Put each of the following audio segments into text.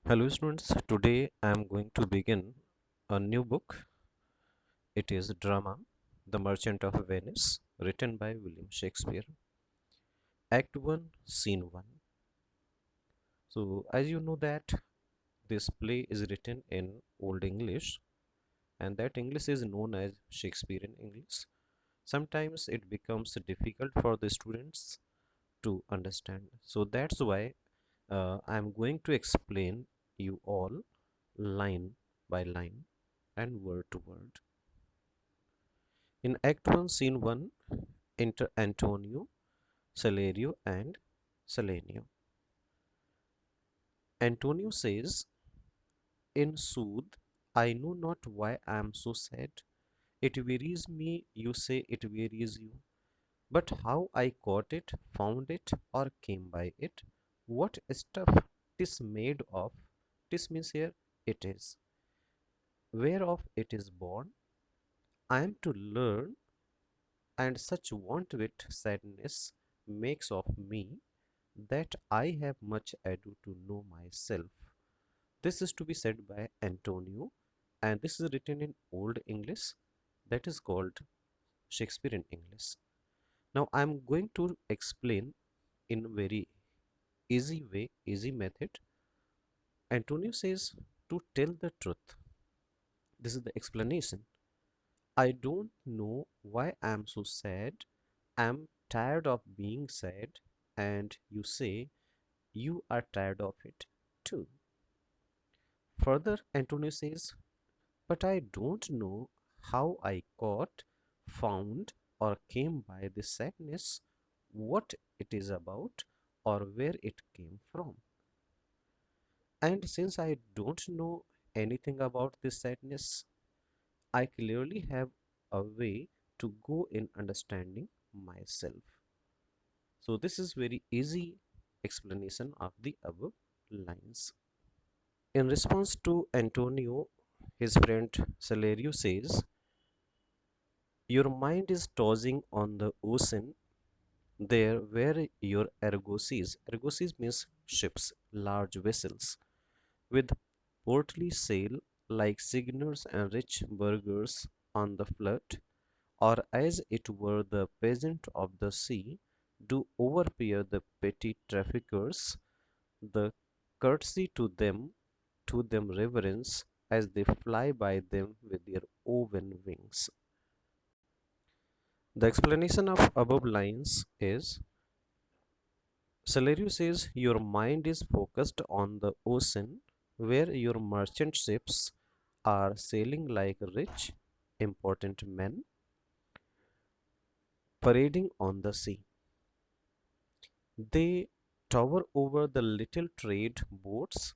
Hello students, today I am going to begin a new book. It is drama, The Merchant of Venice, written by William Shakespeare. Act 1, Scene 1. So as you know that this play is written in Old English and that English is known as Shakespearean English. Sometimes it becomes difficult for the students to understand. So that's why I am going to explain you all line by line and word to word. In Act 1, Scene 1, enter Antonio, Salerio, and Salenio. Antonio says, in sooth, I know not why I am so sad. It wearies me, you say it wearies you. But how I caught it, found it, or came by it, what stuff 'tis made of, 'tis means here it is, whereof it is born, I am to learn, and such want wit sadness makes of me that I have much ado to know myself. This is to be said by Antonio, and this is written in Old English, that is called Shakespearean English. Now I am going to explain in very easy way, easy method. Antonio says, to tell the truth. This is the explanation. I don't know why I am so sad. I am tired of being sad, and you say you are tired of it too. Further, Antonio says, but I don't know how I caught, found, or came by this sadness, what it is about, or where it came from. And since I don't know anything about this sadness, I clearly have a way to go in understanding myself. So this is very easy explanation of the above lines. In response to Antonio, his friend Salerio says, your mind is tossing on the ocean there where your argosies, argosies means ships, large vessels, with portly sail like signers and rich burghers on the flood, or as it were the peasant of the sea, do overpeer the petty traffickers, the courtesy to them reverence, as they fly by them with their oven wings. The explanation of above lines is Salerio says your mind is focused on the ocean where your merchant ships are sailing like rich, important men parading on the sea. They tower over the little trade boats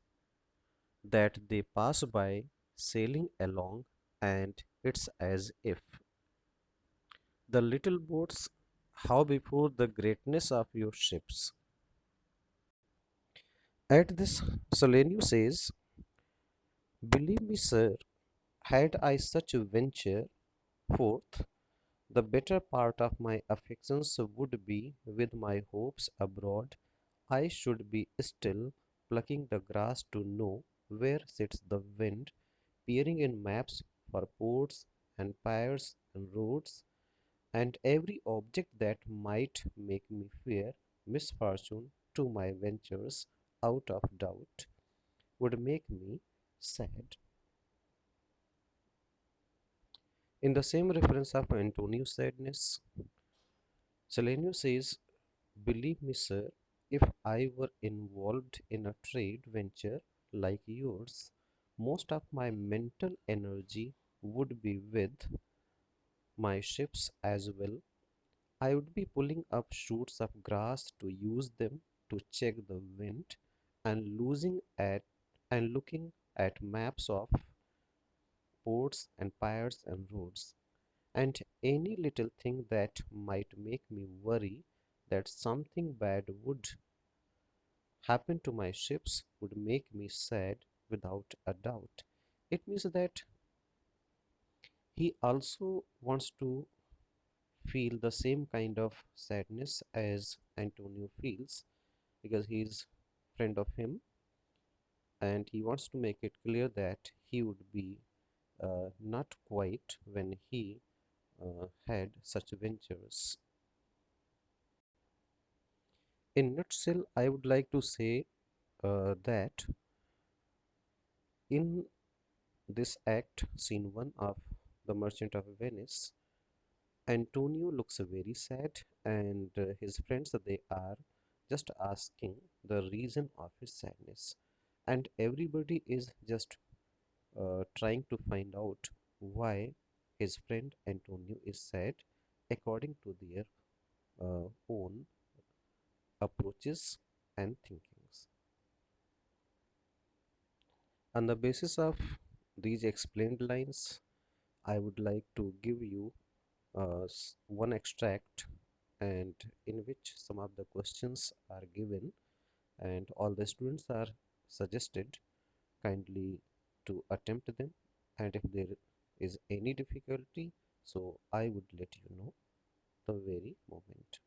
that they pass by sailing along, and it's as if the little boats how before the greatness of your ships. At this, Solenio says, believe me, sir, had I such a venture forth, the better part of my affections would be with my hopes abroad. I should be still plucking the grass to know where sits the wind, peering in maps for ports and piers and roads, and every object that might make me fear misfortune to my ventures out of doubt would make me sad. In the same reference of Antonio's sadness, Salenio says, believe me, sir, if I were involved in a trade venture like yours, most of my mental energy would be with my ships as well. I would be pulling up shoots of grass to use them to check the wind and looking at maps of ports and piers and roads, and any little thing that might make me worry that something bad would happen to my ships would make me sad without a doubt. It means that he also wants to feel the same kind of sadness as Antonio feels because he is friend of him. and he wants to make it clear that he would be not quiet when he had such ventures. In nutshell, I would like to say that in this act, scene 1 of The Merchant of Venice, Antonio looks very sad, and his friends they are just asking the reason of his sadness, and everybody is just trying to find out why his friend Antonio is sad according to their own approaches and thinkings. On the basis of these explained lines, I would like to give you one extract, and in which some of the questions are given and all the students are suggested kindly to attempt them, and if there is any difficulty, so I would let you know the very moment.